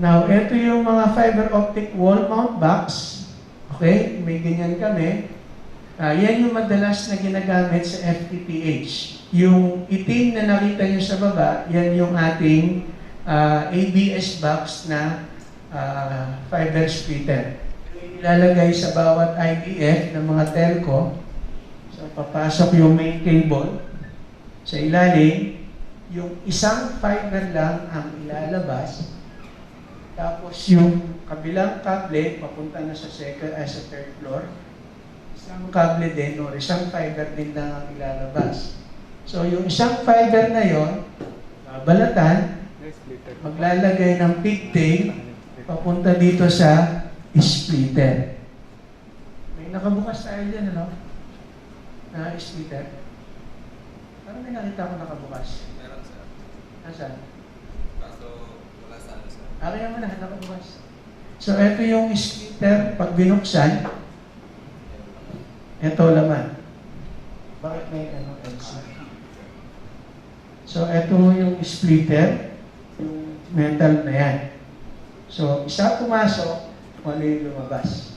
Now, ito yung mga fiber optic wall mount box. Okay? May ganyan kami. Yan yung madalas na ginagamit sa FTTH. Yung itim na nakita nyo sa baba, yan yung ating ABS box na fiber splitter. Ilalagay sa bawat IDF ng mga telco. So, papasok yung main cable. Sa ilalim, yung isang fiber lang ang ilalabas. Tapos yung kabilang kable, papunta na sa sa third floor. Isang kable din o isang fiber din lang ang ilalabas. So yung isang fiber na yon, balatan, maglalagay ng pigtail, papunta dito sa splitter. May nakabukas tayo dyan, ano? Na splitter. Parang may nakita ko nakabukas. Meron, sir. Nasaan? Kaso wala sa sir. Kaya mo na, nakabukas. So ito yung splitter, pag binuksan, ito laman. Bakit may LC? So ito yung splitter, yung metal na yan. So isa pumasok, wala yung lumabas.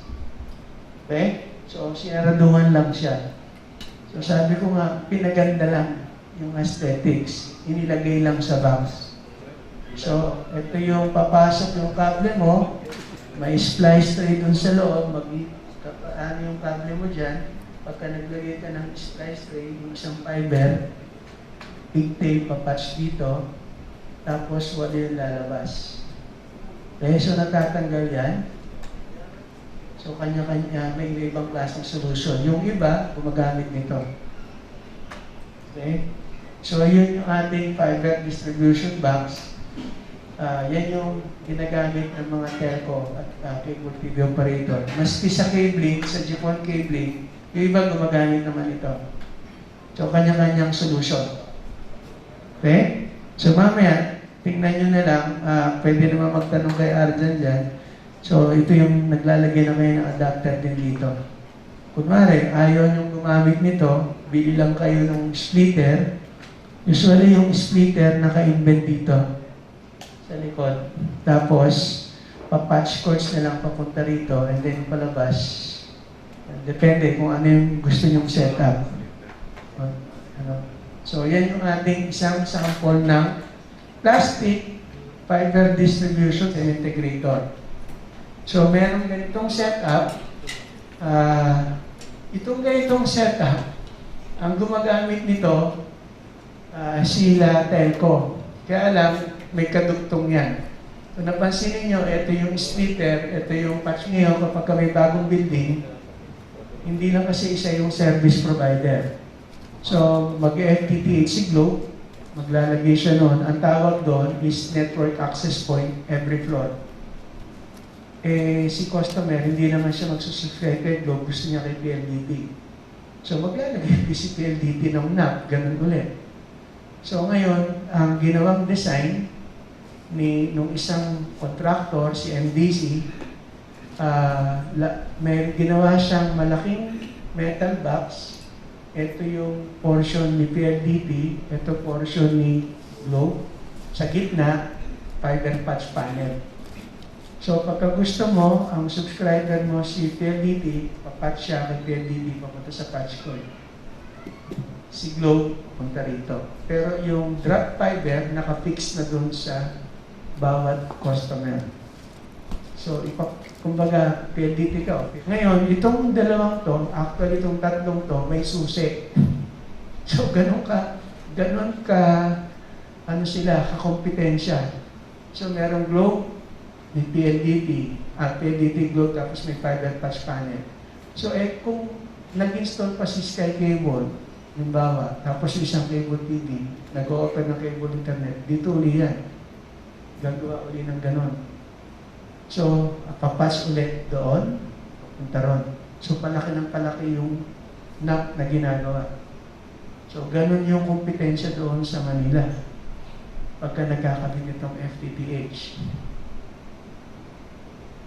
Okay? So sinaraduhan lang siya. So sabi ko nga, pinaganda lang yung aesthetics. Inilagay lang sa box. So ito yung papasok yung kable mo, may splice tray dun sa loob, ano yung kable mo dyan. Pagka naglagay ka ng splice tray, yung isang fiber, pigtail papatch dito, tapos wala yung lalabas. Okay, so natatanggal yan. So kanya-kanya, may ibang klaseng solution. Yung iba, gumagamit nito. Okay? So yun yung ating fiber distribution box. Yan yung ginagamit ng mga telco at cable TV operator. Maski sa cabling, sa GPON cabling, yung iba gumagamit naman ito. So, kanya-kanyang solution. Okay? So, mamaya, tingnan nyo na lang, pwede naman magtanong kay Arjan dyan. So, ito yung naglalagay na kayo ng adapter din dito. Kunwari, ayaw nyo gumamit nito, bili lang kayo ng splitter. Usually, yung splitter naka-embed dito sa likod. Tapos, pa-patch cords na lang papunta rito and then palabas. Depende kung ano yung gusto nyong setup. So, yan yung ating isang sample ng plastic fiber distribution and integrator. So, meron ganitong setup. Itong ganitong setup, ang gumagamit nito, sila telco. Kaya lang, may kadugtong yan. Kung napansin niyo, ito yung splitter, ito yung patch ngayon kapag may bagong building, hindi lang kasi isa yung service provider. So, mag-FTTH si Globe, maglalagay siya noon. Ang tawag doon is network access point every floor. Si customer, hindi naman siya magsusubscribe kay Globe, gusto niya kay PLDT. So, maglalagay si PLDT ng NAP, ganun ulit. So, ngayon, ang ginawang design nung isang contractor, si MDC, may ginawa siyang malaking metal box. Ito yung portion ni PLDT, ito portion ni Globe. Sa gitna, fiber patch panel. So pagka gusto mo, ang subscriber mo si PLDT, papatch siya kay PLDT, papunta sa patch coil. Si Globe, punta rito. Pero yung drop fiber, nakafix na dun sa bawat customer. So, kumbaga, PLDT ka. Okay. Ngayon, itong dalawang to, actually itong tatlong to, may susi. So, ganun ka, ano sila, kakompetensya. So, merong Globe, may PLDT, PLDT Globe, tapos may fiber patch panel. So, kung nag-install pa si Sky Cable, halimbawa, tapos isang cable TV, nag-o-open ng cable internet, dito uli yan. Gagawa uli ng ganon. So, papatch ulit doon, punta ron. So, palaki ng palaki yung NAP na ginagawa. So, ganun yung kompetensya doon sa Manila pagka nagkakabit itong FTTH.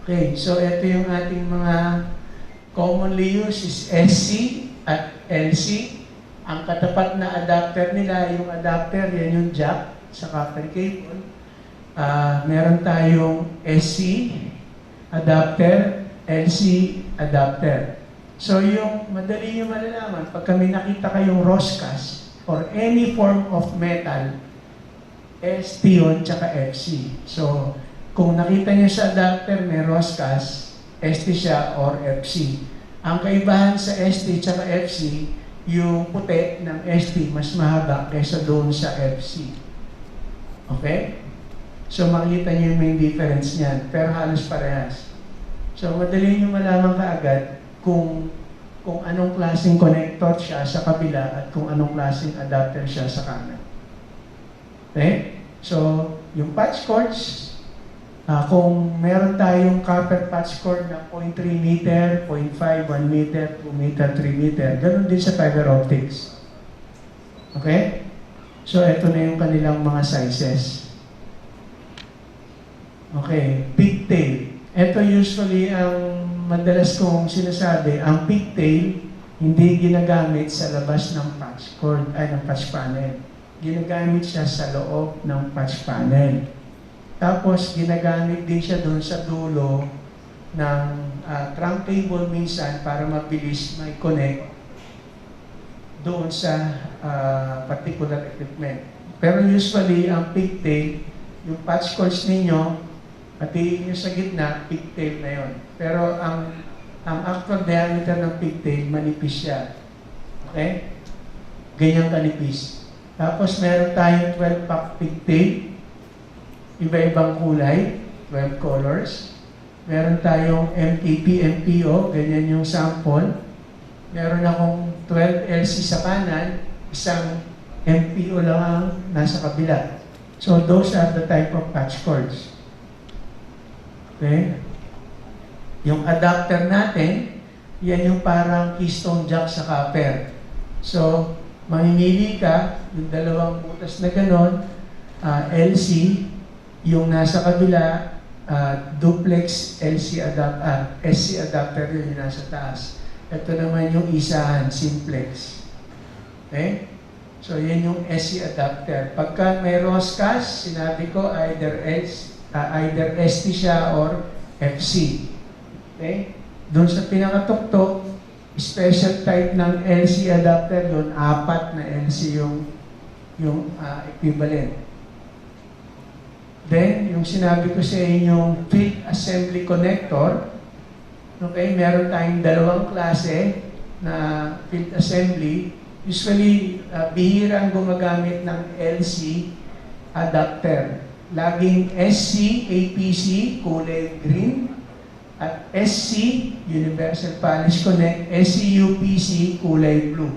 Okay, so ito yung ating mga commonly used is SC at LC. Ang katapat na adapter nila, yung adapter, yan yung jack sa copper cable. Meron tayong SC adapter, LC adapter. So yung madali nyo malalaman, pag kami nakita kayong roscas or any form of metal, ST yun, tsaka FC. So, kung nakita nyo sa adapter may roscas, ST siya or FC. Ang kaibahan sa ST tsaka FC, yung puti ng ST mas mahaba kaysa doon sa FC. Okay? So, makikita nyo yung main difference niyan, pero halos parehas. So, madali nyo malaman kaagad kung anong klaseng connector siya sa kabila at kung anong klaseng adapter siya sa kanan. Okay? So, yung patch cords, kung meron tayong copper patch cord na 0.3 meter, 0.5, 1 meter, 2 meter, 3 meter, ganun din sa fiber optics. Okay? So, ito na yung kanilang mga sizes. Okay, pigtail. Ito usually ang madalas kong sinasabi, ang pigtail hindi ginagamit sa labas ng patch cord, ng patch panel. Ginagamit siya sa loob ng patch panel. Tapos ginagamit din siya doon sa dulo ng trunk cable minsan para mabilis may connect doon sa particular equipment. Pero usually ang pigtail, yung patch cords ninyo, pati yung sa gitna, pigtail na yon. Pero ang actual diameter ng pigtail, manipis siya. Okay? Ganyang kanipis. Tapos meron tayong 12-pack pigtail, iba-ibang kulay, 12 colors. Meron tayong MTP, MPO, ganyan yung sample. Meron akong 12 LC sa kanan, isang MPO lang ang nasa kabila. So those are the type of patch cords. Okay? Yung adapter natin, yan yung parang keystone jack sa copper. So, mamimili ka, yung dalawang butas na ganon, LC, yung nasa kabila, duplex SC adapter yun yung nasa taas. Ito naman yung isahan, simplex. Okay? So, yan yung SC adapter. Pagka may roscas, sinabi ko either ST siya or FC. Okay? Doon sa pinakatuktok, special type ng LC adapter yun, 4 na LC yung equivalent. Then, yung sinabi ko sa inyong field assembly connector, okay, meron tayong dalawang klase na field assembly. Usually, bihirang gumagamit ng LC adapter. Laging SC, APC, kulay green, at SC, Universal Polish Connect, SC-UPC, kulay blue.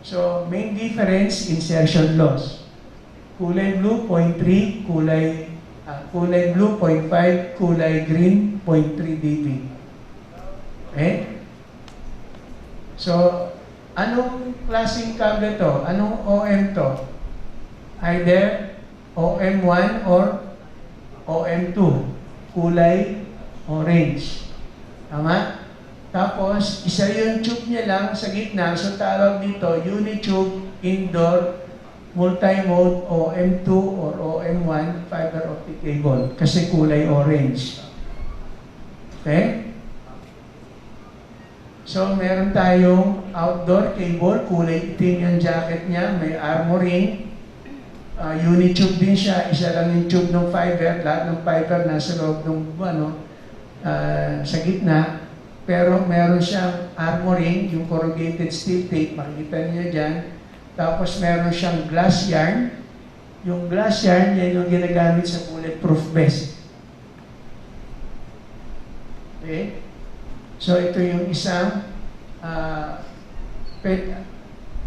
So, main difference, insertion loss. Kulay blue, 0.3, kulay blue, 0.5, kulay green, 0.3 dB. Okay? So, anong klaseng cable to? Anong OM to? Either OM1 or OM2, kulay orange. Tama? Tapos, isa yung tube niya lang sa gitna, so tawag dito, unitube indoor multi-mode OM2 or OM1 fiber optic cable kasi kulay orange. Okay? So, meron tayong outdoor cable, kulay itim yung jacket niya, may armoring, unitube din siya, isa lang yung tube ng fiber, lahat ng fiber nasa loob ng sa gitna, pero meron siyang armoring, yung corrugated steel tape, makikita niyo dyan. Tapos meron siyang glass yarn. Yung glass yarn, yan yung ginagamit sa bulletproof vest. Okay? So ito yung isang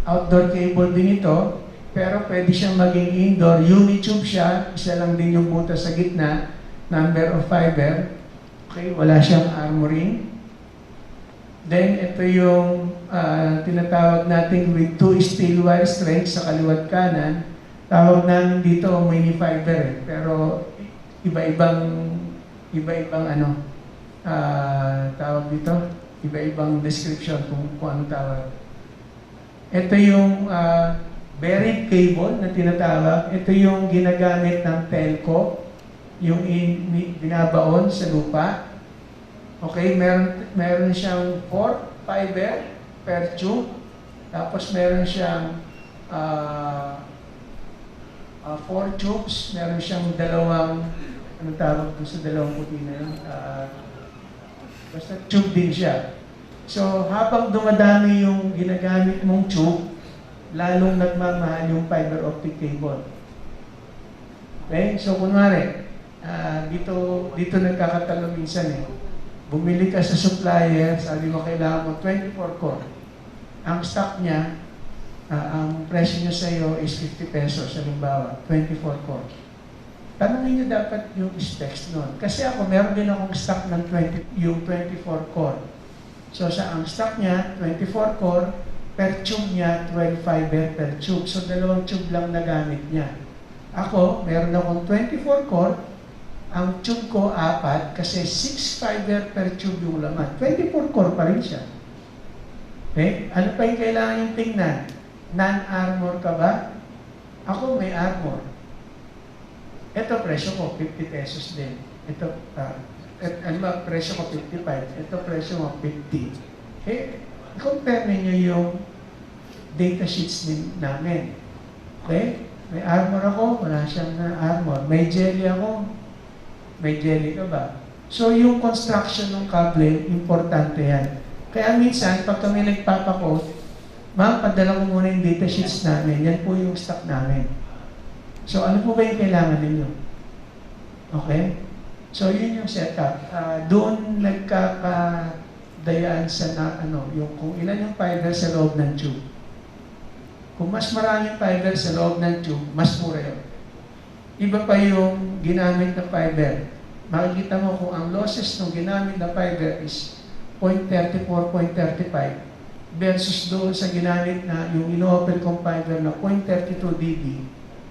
outdoor cable din ito. Pero pwede siyang maging indoor. Unitube siya, isa lang din yung butas sa gitna, number of fiber. Okay, wala siyang armoring. Then, ito yung tinatawag natin with 2 steel wire strengths sa kaliwat kanan. Tawag namin dito mini fiber. Pero iba-ibang tawag dito, iba-ibang description kung ano tawag. Ito yung buried cable na tinatawag. Ito yung ginagamit ng telco yung binabaon sa lupa. Okay, meron siyang 4 fiber per tube. Tapos meron siyang 4 tubes. Meron siyang dalawang, anong tawag doon sa dalawang puti na yun? Basta tube din siya. So, habang dumadami yung ginagamit mong tube, lalong nagmamahal yung fiber optic cable. Okay? So, kunwari, dito nagkakatalo minsan eh. Bumili ka sa supplier, sabi mo kailangan mo 24 core. Ang stock niya, ang presyo niya sa iyo is 50 pesos, halimbawa, 24 core. Tanungin niyo dapat yung specs nun. Kasi ako, meron din akong stock ng yung 24 core. So, ang stock niya, 24 core, per tube niya, 12 fiber per tube. So, 2 tube lang nagamit niya. Ako, meron akong 24 core, ang tube ko 4 kasi 6 fiber per tube yung laman. 24 core pa rin siya. Okay? Ano pa yung kailangan yung tingnan? Non-armor ka ba? Ako may armor. Ito presyo ko, 50 pesos din. Ito, presyo ko 55. Ito presyo ko 50. Compare ninyo yung data sheets namin. Okay? May armor ako, wala siyang armor. May jelly ako, may jelly ka ba? So, yung construction ng kable, importante yan. Kaya minsan, pag kami nagpapakot, ma'am, padala ko muna yung data sheets namin. Yan po yung stock namin. So, ano po ba yung kailangan ninyo? Okay? So, yun yung setup. Doon nagkakadayaan sa yung kung ilan yung fiber sa loob ng tube. Kung mas maraming fiber sa loob ng tube, mas mura yun. Iba pa yung ginamit na fiber. Makikita mo kung ang losses ng ginamit na fiber is 0.34, 0.35 versus doon sa ginamit na yung ino-open kong fiber na 0.32 dB,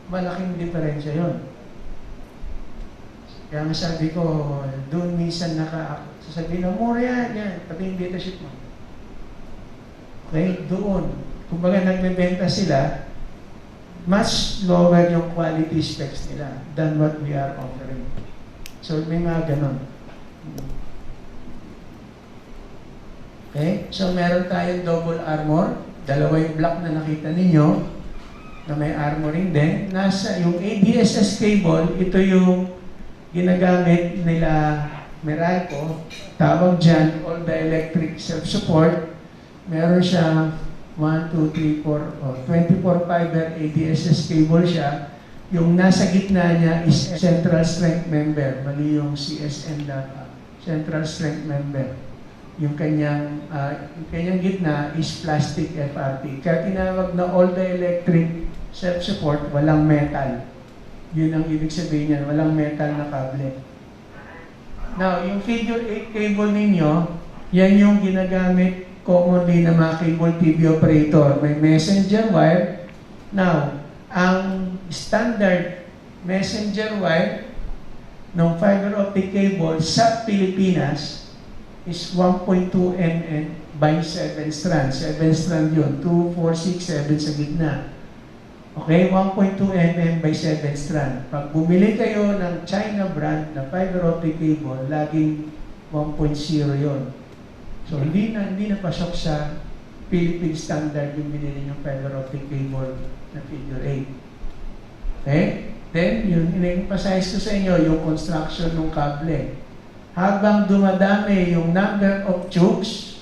malaking diferensya yun. Kaya nga sabi ko, doon minsan sasabihin na, mura yan, tabi yung data sheet mo. Okay, doon. Kumbaga nagbebenta sila, mas lower yung quality specs nila than what we are offering. So, may mga ganon. Okay? So, meron tayong double armor. Dalawa yung block na nakita ninyo na may armoring din. Nasa yung ADSS cable, ito yung ginagamit nila Meralco. Tawag dyan, all the electric self-support. Meron siya 1, 2, 3, 4, 24 fiber ADSS cable siya. Yung nasa gitna niya is central strength member. Mali yung CSN dapat. Central strength member. Yung kanyang gitna is plastic FRP. Kaya tinawag na all the electric self-support, walang metal. Yun ang ibig sabihin niyan, walang metal na kable. Now, yung figure 8 cable ninyo, yan yung ginagamit commonly na mga cable TV operator. May messenger wire. Now, ang standard messenger wire ng fiber optic cable sa Pilipinas is 1.2 mm by 7 strands. 7 strands yun. 2, 4, 6, 7 sa gitna. Okay? 1.2 mm by 7 strand. Pag bumili kayo ng China brand na fiber optic cable, laging 1.0 yun. So, hindi na pasok sa Philippine standard yung binili yung fiber optic cable na figure 8. Okay? Then, yun, in-emphasize ko sa inyo yung construction ng kable. Habang dumadami yung number of tubes,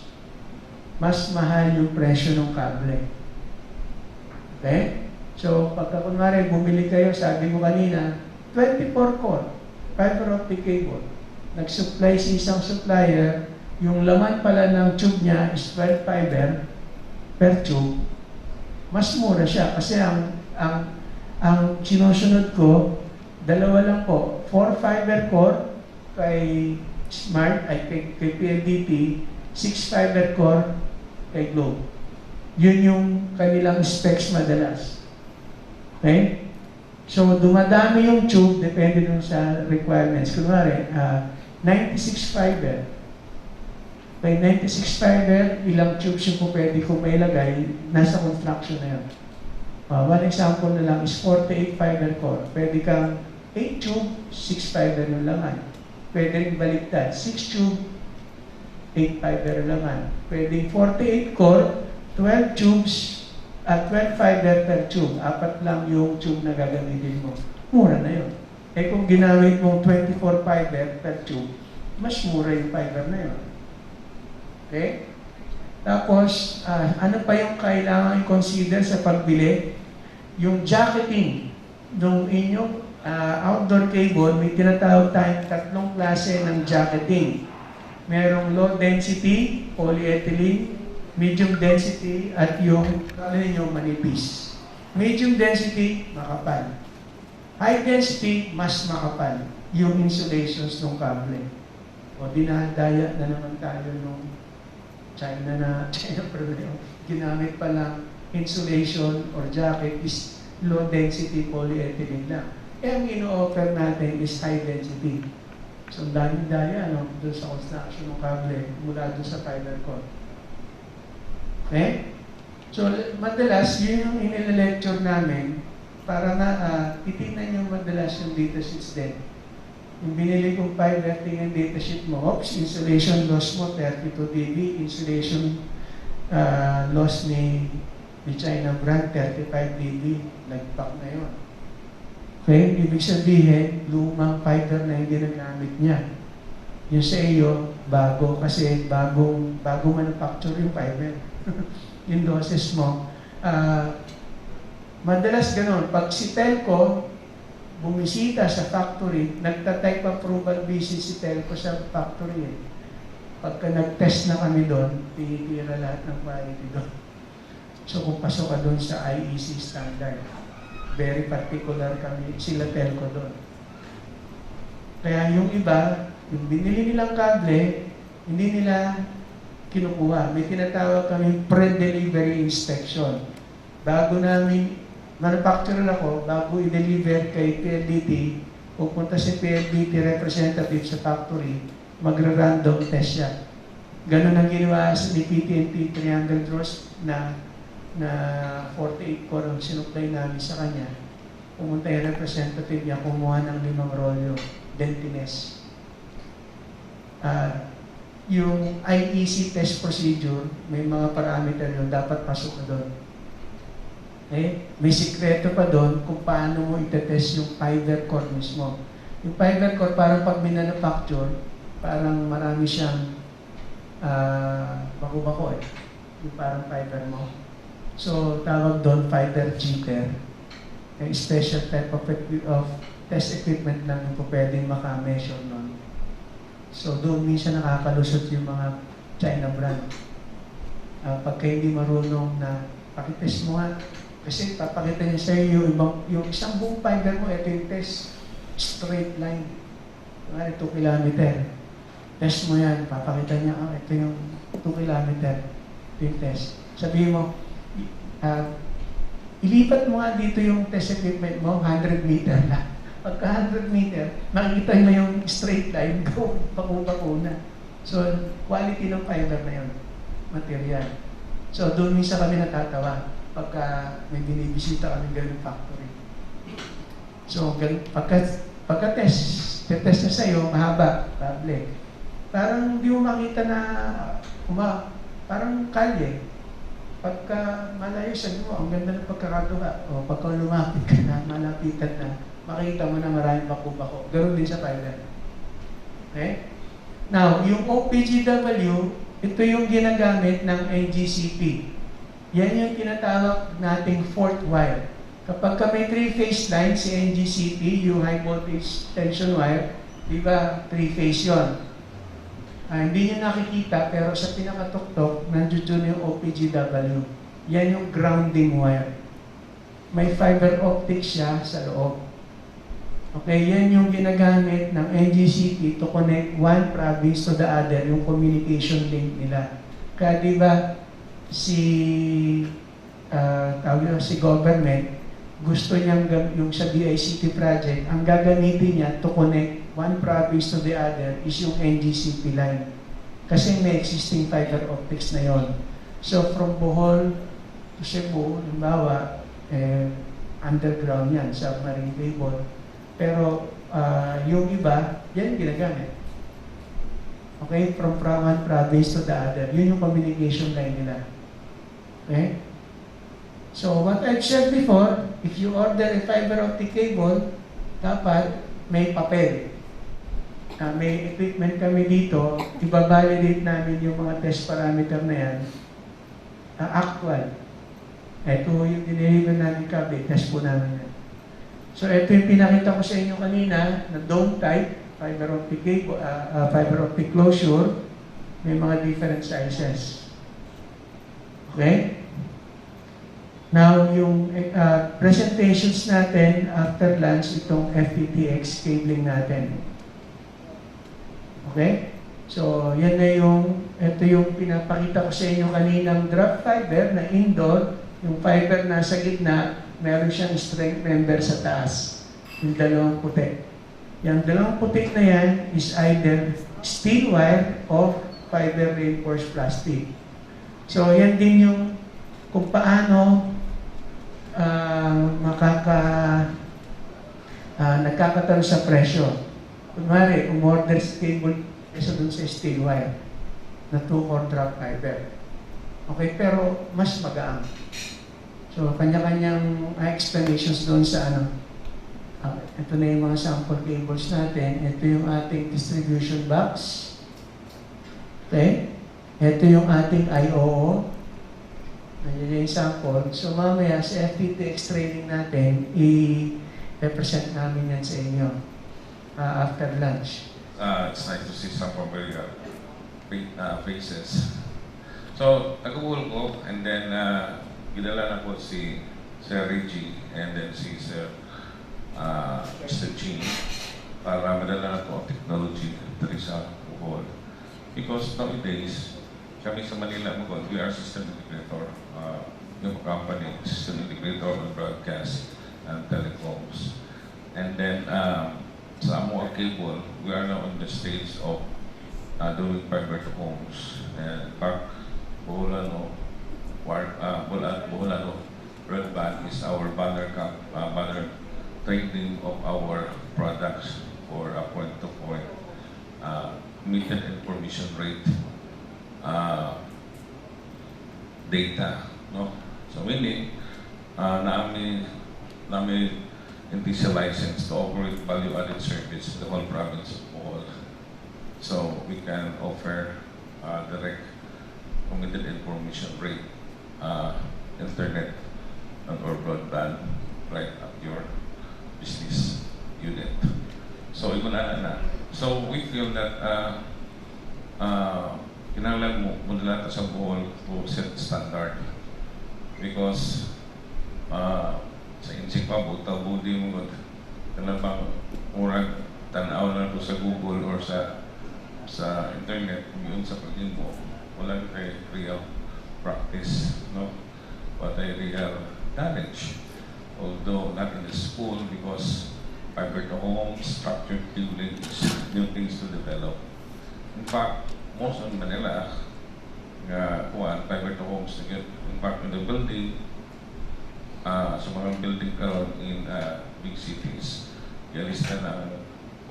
mas mahal yung presyo ng kable. Okay? So, pagka kunwari, bumili kayo, sabi mo kanina, 24 core, fiber optic cable. Nag-supply si isang supplier, yung laman pala ng tube niya is 12 fiber per tube, mas mura siya kasi ang sinusunod ko, dalawa lang po, 4 fiber core kay Smart, ay kay PLDT, 6 fiber core kay Globe. Yun yung kanilang specs madalas. Okay? So, dumadami yung tube, depende dun sa requirements. Kunwari, 96 fiber. By 96 fiber, ilang tubes yung po pwede kong mailagay, nasa construction na yun. One example na lang is 48 fiber core. Pwede kang 8 tube, 6 fiber yung laman. Pwede rin baliktad, 6 tube, 8 fiber yung laman. Pwede 48 core, 12 tubes, at 12 fiber per tube. Apat lang yung tube na gagamitin mo. Mura na yun. Eh kung ginamit mo 24 fiber per tube, mas mura yung fiber na yun. Okay? Tapos, ano pa yung kailangan i-consider sa pagbili? Yung jacketing ng inyong outdoor cable, may tinatawag tayong tatlong klase ng jacketing. Merong low density, polyethylene, medium density, at yung manipis. Medium density, makapal. High density, mas makapal. Yung insulations ng kable. O dinadaya na naman tayo nung China problema. Ginamit pa lang insulation or jacket is low density polyethylene lang. Eh, ang ino-offer natin is high density. So, daming daya, doon sa construction ng kable mula doon sa fiber core. Okay? So, madalas, yun yung inilecture namin para na titignan nyo madalas yung datasheets din. Yung binili kong fiber, tingnan datasheet mo, insulation loss mo 32 dB, insulation loss ni China brand 35 dB, nagpack na yun. Okay, ibig sabihin, lumang fiber na hindi nagamit niya. Yung sa iyo, bago, kasi bago manufacture yung fiber. Yung doses mo. Madalas ganun, pag si Telco, bumisita sa factory, nagta-type approval visit si Telco sa factory. Pagka nag-test na kami doon, tinitira lahat ng quality doon. So kung pasok ka doon sa IEC standard, very particular kami, sila Telco doon. Kaya yung iba, yung binili nilang kable, hindi nila kinukuha. May tinatawag kami pre-delivery inspection. Bago namin, manufacturer ako, bago i-deliver kay PLDT, pupunta si PLDT representative sa factory, magra-random test siya. Ganun ang ginawa ni PTNT 300 rows na 48 core ang sinupply namin sa kanya. Pumunta yung representative niya, kumuha ng 5 rolyo, Dentines. Yung IEC test procedure, may mga parameter yun, dapat pasok ka doon. Eh, may sikreto pa doon kung paano mo itetest yung fiber core mismo. Yung fiber core, parang pag minanufacture, parang marami siyang bako-bako eh. Yung parang fiber mo. So, tawag doon fiber jitter. A special type of test equipment lang yung pwedeng maka-measure nun. So, doon minsan nakakalusot yung mga China brand. Pagka hindi marunong na pakitest mo nga, kasi papakita niya sa'yo yung isang buong fiber mo, ito yung test, straight line. 2 kilometer. Test mo yan, papakita niya, ito yung 2 kilometer, ito yung test. Sabihin mo, ilipat mo nga dito yung test equipment mo, 100 meter lang. Pagka 100 meter, makikita mo yung straight line, go, bako-bako na. So, quality ng fiber na yun, material. So, doon minsan kami natatawa pagka may binibisita kami ganung factory. So, pagka-test na sa'yo, mahaba, kable. Parang hindi mo makita na parang kalye. Pagka malayo sa mo, ang ganda ng pagkakagawa. O pagka lumapit ka na, malapitan na, makita mo na maraming bako-bako. Ganoon din sa fiber. Okay? Now, yung OPGW, ito yung ginagamit ng NGCP. Yan yung tinatawag nating fourth wire. Kapag may 3-phase line, si NGCP, yung high voltage tension wire, di ba, 3-phase yun. Hindi nyo nakikita, pero sa pinakatuktok, nandiyo yung OPGW. Yan yung grounding wire. May fiber optic siya sa loob. Okay, yan yung ginagamit ng NGCP to connect one province to the other, yung communication link nila. Kaya di ba, si government, gusto niyang yung sa DICT project, ang gagamitin niya to connect one province to the other is yung NGCP line. Kasi may existing fiber optics na yon. So from Bohol to Cebu, halimbawa, underground yan, submarine cable. Pero yung iba, yan ginagamit. Okay? From one province to the other. Yun yung communication line nila. Okay? So, what I've said before, if you order a fiber optic cable, dapat may papel. May equipment kami dito, ibabalidate namin yung mga test parameter na yan. Actual. Ito yung dineliver namin cable, test po namin yan. So, ito yung pinakita ko sa inyo kanina, na dome type, fiber optic cable, fiber optic closure, may mga different sizes. Okay? Now, yung presentations natin after lunch, itong FTTX cabling natin. Okay? So, yan na ito yung pinapakita ko sa inyo kaninang drop fiber na indoor, yung fiber na sa gitna, meron siyang strength member sa taas. Yung dalawang puti. Yung dalawang puti na yan is either steel wire or fiber reinforced plastic. So, yan din yung kung paano nagkakataon sa presyo. Kunwari, umorder sa cable kesa dun sa steel wire na 2-core drop fiber. Okay, pero mas magaang. So, kanya-kanyang explanations doon sa ito na yung mga sample cables natin. Ito yung ating distribution box. Okay? Ito yung ating IOO. Nandiyan yung sample. So, mamaya sa FTTX training natin, i-represent namin yan sa inyo after lunch. It's nice to see some familiar faces. So, nag-uul ko, and then ginala na po si Sir Reggie, and then si Sir Mr. Ching, para madala na po ang technology dito sa Bohol. Because nowadays, kami sa Manila, we are system integrator. Yung company, system integrator on broadcast and telecoms. And then, sa Amoa Cable, we are now in the stage of doing fiber to homes. And Park Boholano, Boholano Broadband is our banner trading of our products for a point-to-point metered information rate data. No? So meaning, namin NTC license to operate value-added service in the whole province of Bohol. So we can offer direct committed information rate, internet or broadband right at your business unit. So So we feel that kinahanglan mo nila sa Bohol to set standard because sa insik pa, buta-budi mo bang murag tanaw na to sa Google or sa internet, yun sa pagin mo, wala kay real practice, no? What ay real knowledge. Although not in the school because fiber to home, structured cabling is new things to develop. In fact, most of Manila, fiber to homes, in fact, in the building, sa mga building karon in big cities, yalista na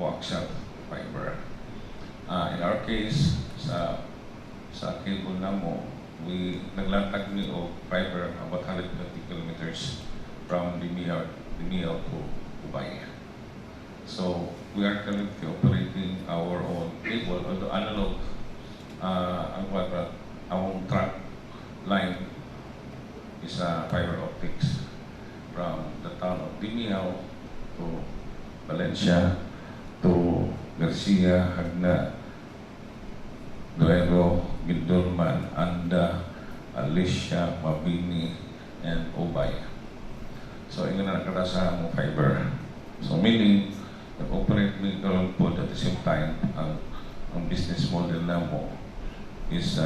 coaxial fiber. In our case, sa cable na mo, we naglatag ni o fiber about 120 kilometers from Dimiao to Ubay. So we are currently operating our own cable, although analog, our track line is fiber optics from the town of Dimiao to Valencia to Garcia, Hagna, Duero, Gindulman, Anda, Alicia, Mabini, and Ubay. So, ito na nakatasa mo fiber. So, meaning, nag-operate mo po at the same time, ang business model na mo is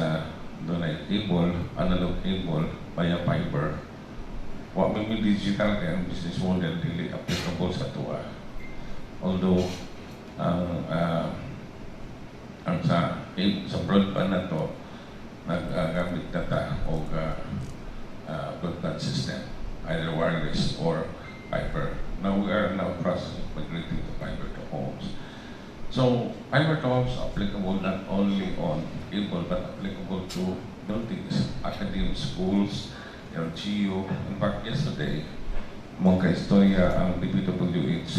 doon ay cable, analog cable, via fiber. What may be digital kaya ang business model really applicable sa tuwa. Although, ang sa broadband na to, nag-gamit data o broadband system, either wireless or fiber. Now we are processing migrating So fiber to home is applicable not only on cable but applicable to buildings, academic schools, LGU. In fact, yesterday, mga istorya ang DPWH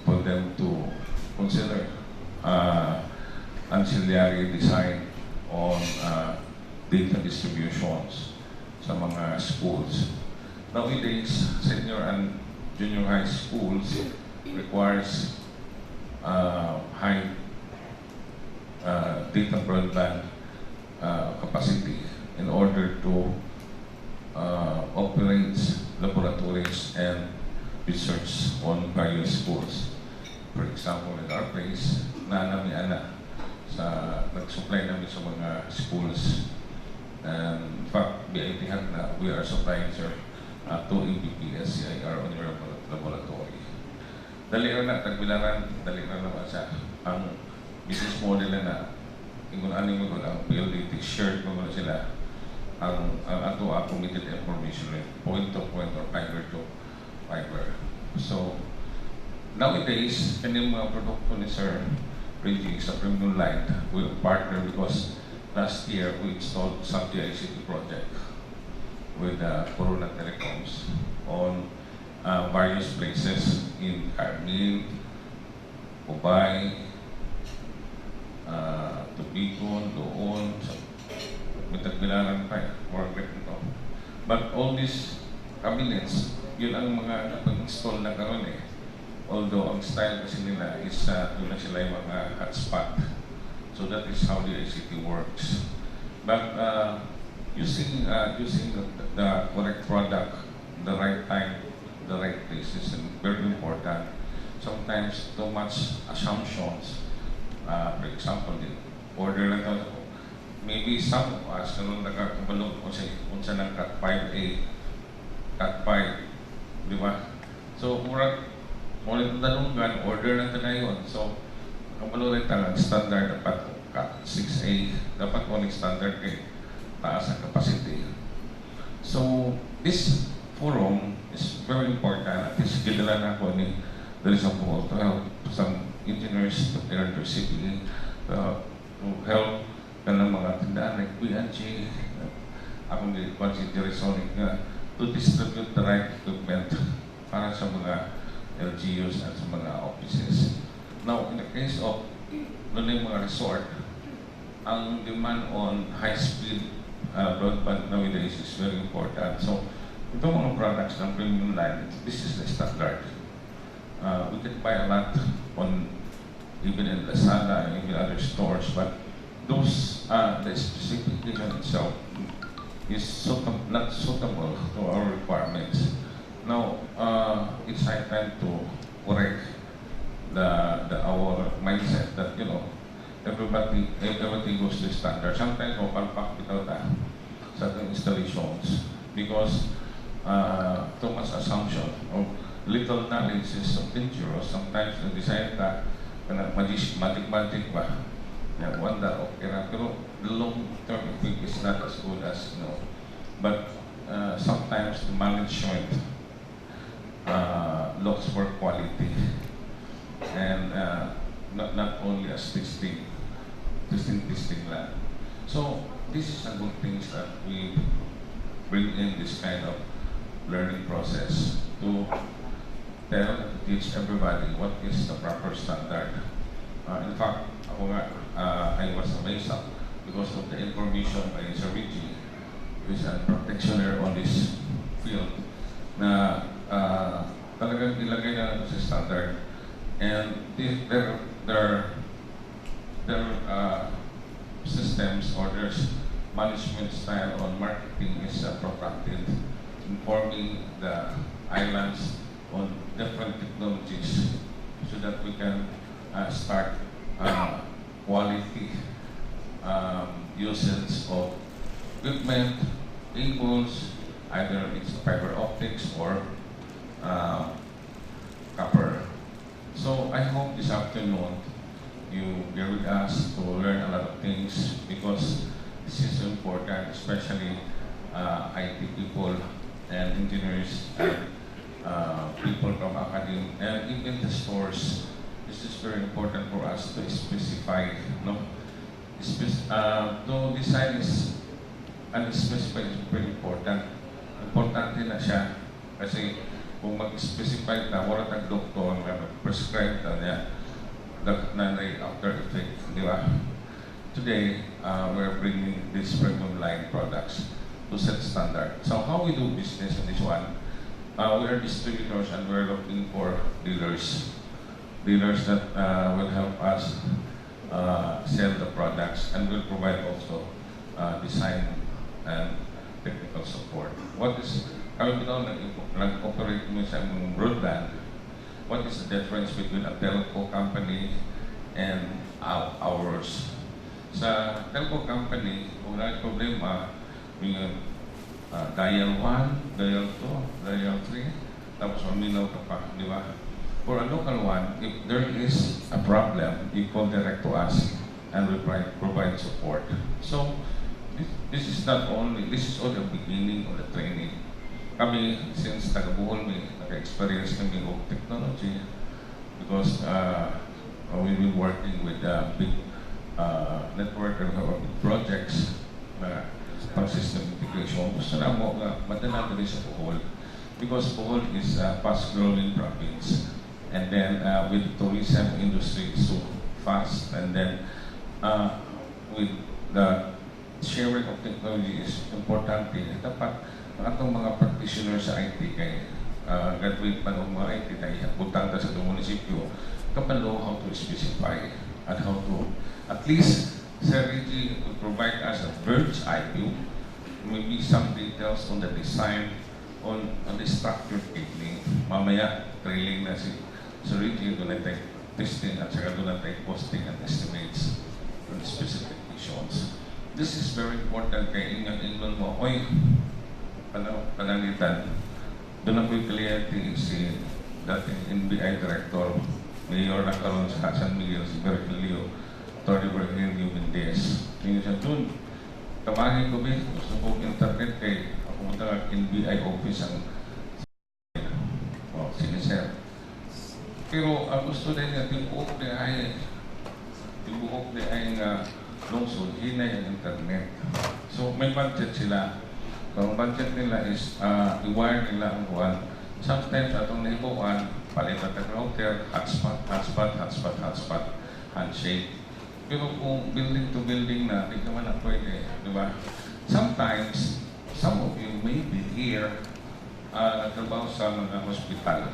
for them to consider ancillary design on data distributions sa mga schools. Nowadays, senior and junior high schools requires high data broadband capacity in order to operate laboratories and research on various schools. For example, in our place, nag-supply namin sa mga schools. And in fact, BIT na we are supplying, sir, 2 Mbps CIR on your laboratory. Dali na, tagbilaran, dali na naman sa ang business model na ingun-aning mo ang PLDT, shared mo sila ang ato committed information point to point or fiber to fiber. So, nowadays, kanyang mga produkto ni Sir Reggie sa premium line will partner because last year we installed some ICT project with Corona Telecoms on various places in Carmel, Ubay, Tubicon, doon, sa Mitagbilaran pa, more ito. But all these cabinets, yun ang mga napag-install na karon eh. Although ang style kasi nila is yun na sila yung mga hotspot. So that is how the ICT works. But using the correct product, the right time, the right place is very important. Sometimes too much assumptions. For example, order lang ito. Maybe some of us kanong nagkakabalog kung sa ng Cat 5A, Cat 5, di ba? So, murag, ulit dalungan, order lang ito na yun. So, kabalo rin talang standard dapat Cat 6A, dapat ulit standard kay taas ang capacity. So, this forum is very important. At least gidala na ako ni there is a call to help some engineers to earn their CPE to help ka ng mga tindaan like PNG, akong consider Sonic nga to distribute the right equipment para sa mga LGUs at sa mga offices. Now, in the case of mga resort, ang demand on high-speed broadband nowadays is very important. So, itong mga products ng premium line, this is the standard. We can buy a lot on even in Lazada and even other stores, but those the specification itself is not suitable to our requirements. Now, it's high time to correct our mindset that everything goes to standard. Sometimes mapalpak without certain installations because too much assumption of little knowledge is dangerous. Sometimes na-decide ka na magic ba wanda okay na, pero the long-term effect is not as good as but sometimes the management looks for quality and not only as testing lang. So this is a good things that we bring in this kind of learning process to teach everybody what is the proper standard. In fact, ako nga, I was amazed because of the information by Sir Richie, who is a practitioner on this field, na talagang ilagay na ito sa standard. And their systems or their management style on marketing is protracted, informing the islands on different technologies so that we can start quality usage of equipment, cables, either it's fiber optics or copper. So I hope this afternoon you be with us to learn a lot of things because this is important, especially IT people and engineers and people from academia and even the stores. this is very important for us to specify, no? To design is unspecified is very important. Importante na siya kasi kung mag-specify na wala tayong doktor na prescribe na niya na after effect, di ba? Today, we're bringing these premium line products to set standard. So how we do business in this one? We are distributors and we're looking for dealers that will help us sell the products and will provide also design and technical support. What is, kami bitaw nag-operate mo sa among broadband, what is the difference between a telco company and ours? Sa telco company, kung na problema, yung dial 1, dial 2, dial 3, tapos maminaw ka pa, di ba? For a local one, if there is a problem, you call direct to us and we provide support. So, this is not only, this is all the beginning of the training. Kami, since taga-Bohol, naka-experience kami of technology because we've been working with big network and big projects na pang-system integration. Gusto na mo nga, madala rin sa Bohol because Bohol is a fast-growing province. And then with tourism industry so fast, and then with the sharing of technology is important. Dapat ang atong mga practitioners sa IT kay graduate pa ng mga IT na butang sa itong munisipyo, kapalo how to specify and how to at least Sir Reggie will provide us a bird's eye view, maybe some details on the design, on the structure cabling. Mamaya trailing na si Sir Reggie, doon na tayo testing at saka doon na tayo posting and estimates on the specifications. This is very important kay ingat-ingon mo, oy, panalitan. Doon ako'y kliyente si dating NBI Director, Mayor na karoon sa San Miguel, si Virgilio, Atty. Virgilio Mendez. Tingin siya, doon, tamangin ko ba, gusto ko internet kay ako punta NBI office ang sige sir. Pero ang gusto din niya, tibuok na ay lungsod, hinay ang internet. So may budget sila. Ang budget nila is i-wire nila ang buwan. Sometimes atong nahibuan, palitan ng router, hotspot, handshake. Pero kung building to building na, di naman na pwede, di ba? Sometimes, some of you may be here, nagtrabaho sa mga hospital.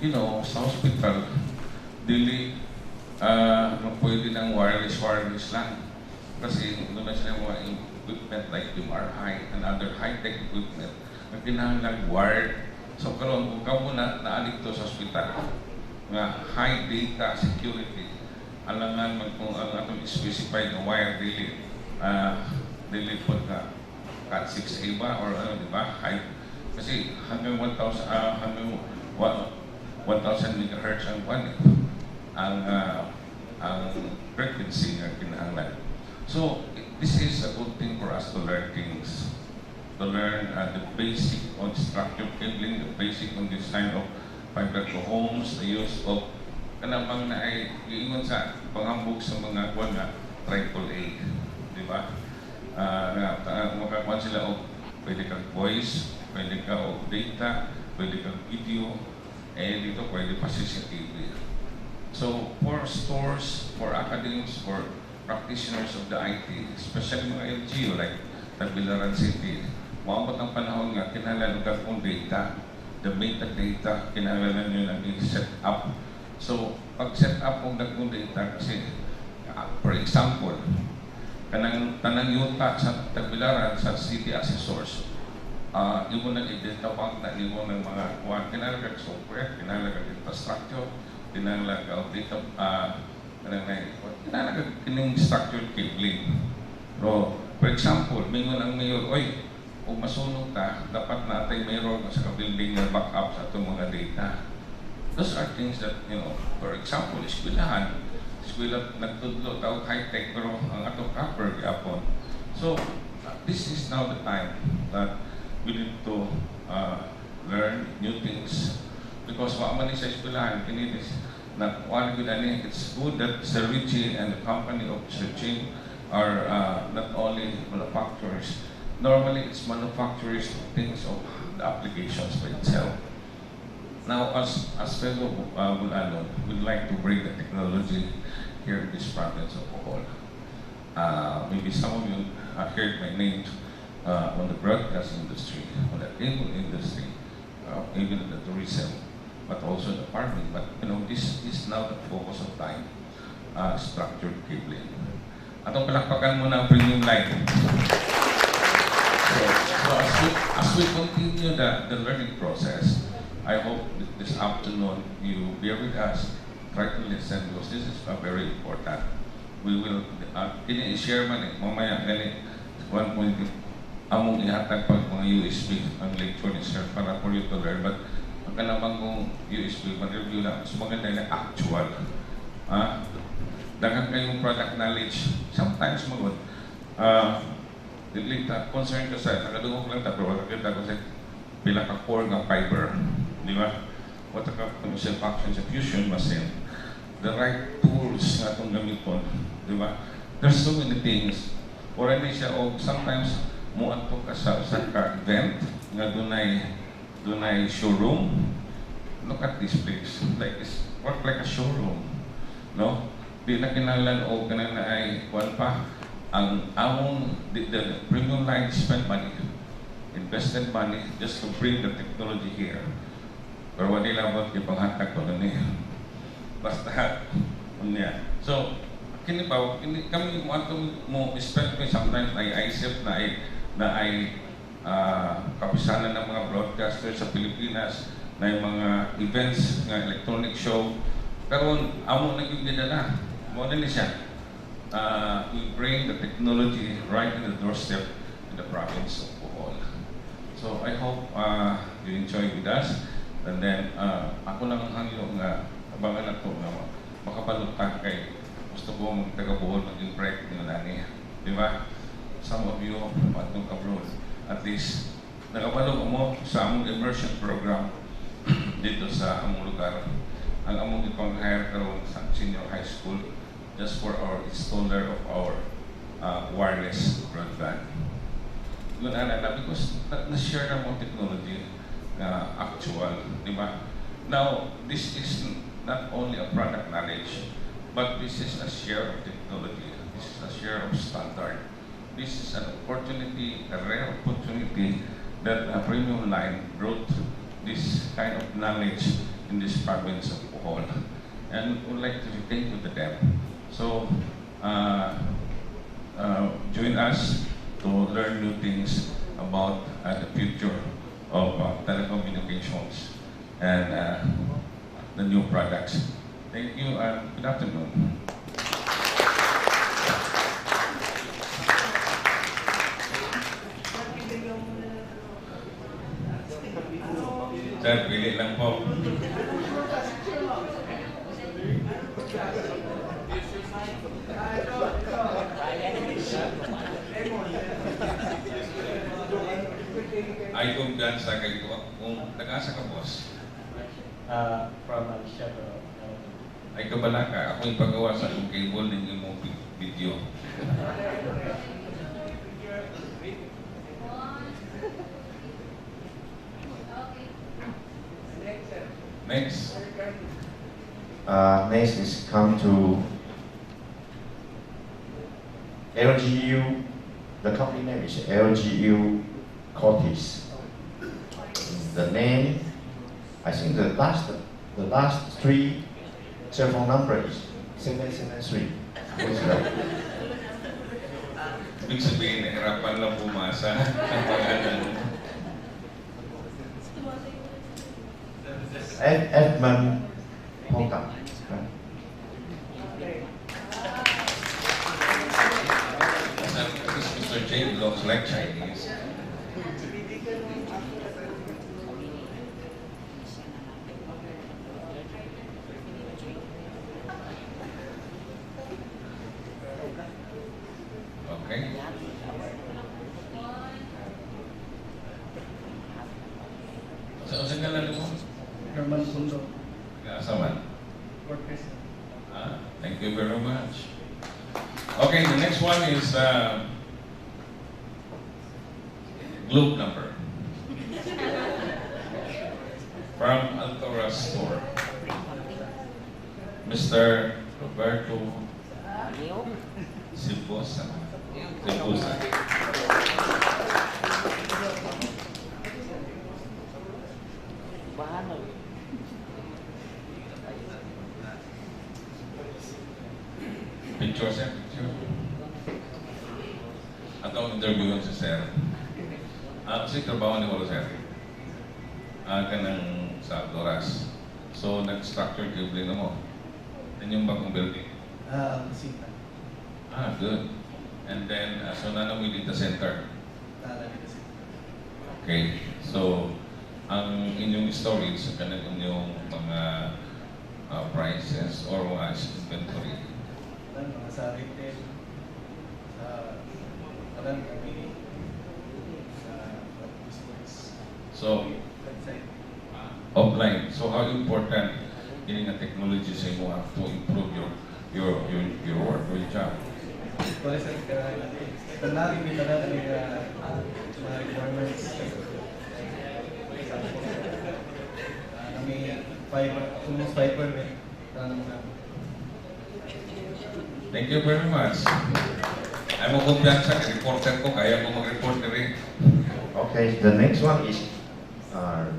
You know, sa hospital, dili pwede ng wireless lang. Kasi doon na sila mga equipment like MRI and other high-tech equipment na kinahanglan wired. So karon kung ka muna naaligto sa hospital, nga high data security, alangan man kung ang atong specified na wire dili po ka Cat 6A ba or ano, di ba? High. Kasi hanggang 1,000 MHz ang frequency na kinahanglan. So, this is a good thing for us to learn things. To learn the basic on structure cabling, the basic on design of fiber to homes, the use of kanapang na ay iingon sa panghambog sa mga kuwan na AAA. Di ba? Makakuha sila o pwede kang voice, pwede ka o data, pwede kang video, dito pwede pa CCTV. So, for stores, for academics, for practitioners of the IT, especially mga LGU like Belian City, maabot ang panahon nga, kinahanglan ka kung data, the metadata, kinahanglan nyo na i-set up. So, pag set up kung nagkong data, kasi, for example, tanang yuta sa Belian sa city assessors, yung mo nag-identify na yung mo ng mga kuwan, kinahanglan software, kinahanglan infrastructure, kinahanglan data, kinahanglan kining structured cabling. So, for example, mingon ang mayor, oy, kung masunog ka, dapat natay mayroon sa building na backup sa itong mga data. Those are things that, you know, for example, eskwelahan nagtudlo, tawag high-tech, pero ang atong copper, yapon. So, this is now the time that we need to learn new things. Because maaman sa eskwelahan, kininis, na kuan gud ani, it's good that Sir Richie and the company of Sir Ching are not only manufacturers. Normally, it's manufacturers of things of the applications by itself. Now, as fellow Bulanon, we'd like to bring the technology here in this province of Bohol. Maybe some of you heard my name on the broadcast industry, on the cable industry, even in the tourism, but also the farming. But this is now the focus of time, structured cabling. Atong palakpakan muna ang premium line. So as we continue the learning process, I hope this afternoon you bear with us, try to listen because this is very important. We will, i-share man mamaya gani, one point, among ihatag pag mga USB ang lecture ni Sir para for you to learn, but ang kanamang kong USB, mag-review lang, mas maganda na actual. Dagan kayong product knowledge, sometimes magod, concern ka sa, nakadungog lang ta, pero nakakita ko sa pila ka core ng fiber, di ba? What ka functions of fusion machine, the right tools na itong gamiton, di ba? There's so many things. Or hindi siya, o sometimes, muanto ka sa ka-event, nga dunay showroom. Look at this place. Like this, work like a showroom. No? Di na kinalan o ganun na ay, kuwan pa, ang among, the premium line spent money, invested money, just to bring the technology here. Pero wala nila ba yung panghatag ko na niya. Basta, niya. So, kami mo spend ko sometimes ay isip na ay kapisanan ng mga broadcasters sa Pilipinas na yung mga events ng electronic show. Pero amo naging dinala. Mo na siya. We bring the technology right in the doorstep in the province of Bohol. So I hope you enjoy with us. And then, ako lang ang hangyo nga abangan na ito na makabalutang kay gusto ko mag-taga-Bohol maging bright ng nani. Di ba? Some of you matong abroad. At least, nakabalog mo sa among immersion program dito sa among lugar. Ang among ipang-hire karon sa senior high school just for our installer of our wireless broadband. Yun na because na-share na mo technology actual, di ba? Now, this is not only a product knowledge, but this is a share of technology. This is a share of standard. This is an opportunity, a rare opportunity that a premium line brought this kind of knowledge in this province of Bohol. And we would like to thank you to them. So, join us to learn new things about the future of telecommunications and the new products. Thank you and good afternoon. Sir, pili lang po. Ay kung dyan sa kayo, kung nag-asa ka, boss? From Shadow. Ay kabala ka, ako yung pagawa sa akong cable ng imong video. Next. Next is come to LGU. The company name is LGU Cortis. The name, I think the last three cell phone number is 773. What's that? Ibig sabihin, nahirapan lang pumasa ang pangalan. Edmund Hongkong. Mr. J looks like Chinese. Okay. Saan ka lang mo? Herman Pundo. Nasa man? Fort you very much. Okay, the next one is globe number from Altora Store. Mr. Roberto Sibosa. Picture, sir. Picture. Atau interview si sir. Kasi trabaho ni Walo sir. Ka ng sa Doras. So, nag-structure building na mo. Yan yung bagong building. Bisita. Good. And then, so nanamoy data center. Okay. So, ang inyong storage, kanang inyong mga prices or mga inventory. Mga sa retail, sa kami, sa business. So, offline. So, how important getting a technology sa imo to improve your work or your job? Wala sa kanari may talaga mga requirements. Kami almost 5%. Thank you very much. I'm a kumpiyansa, reporter ko, kaya ko mag-report na rin. Okay, the next one is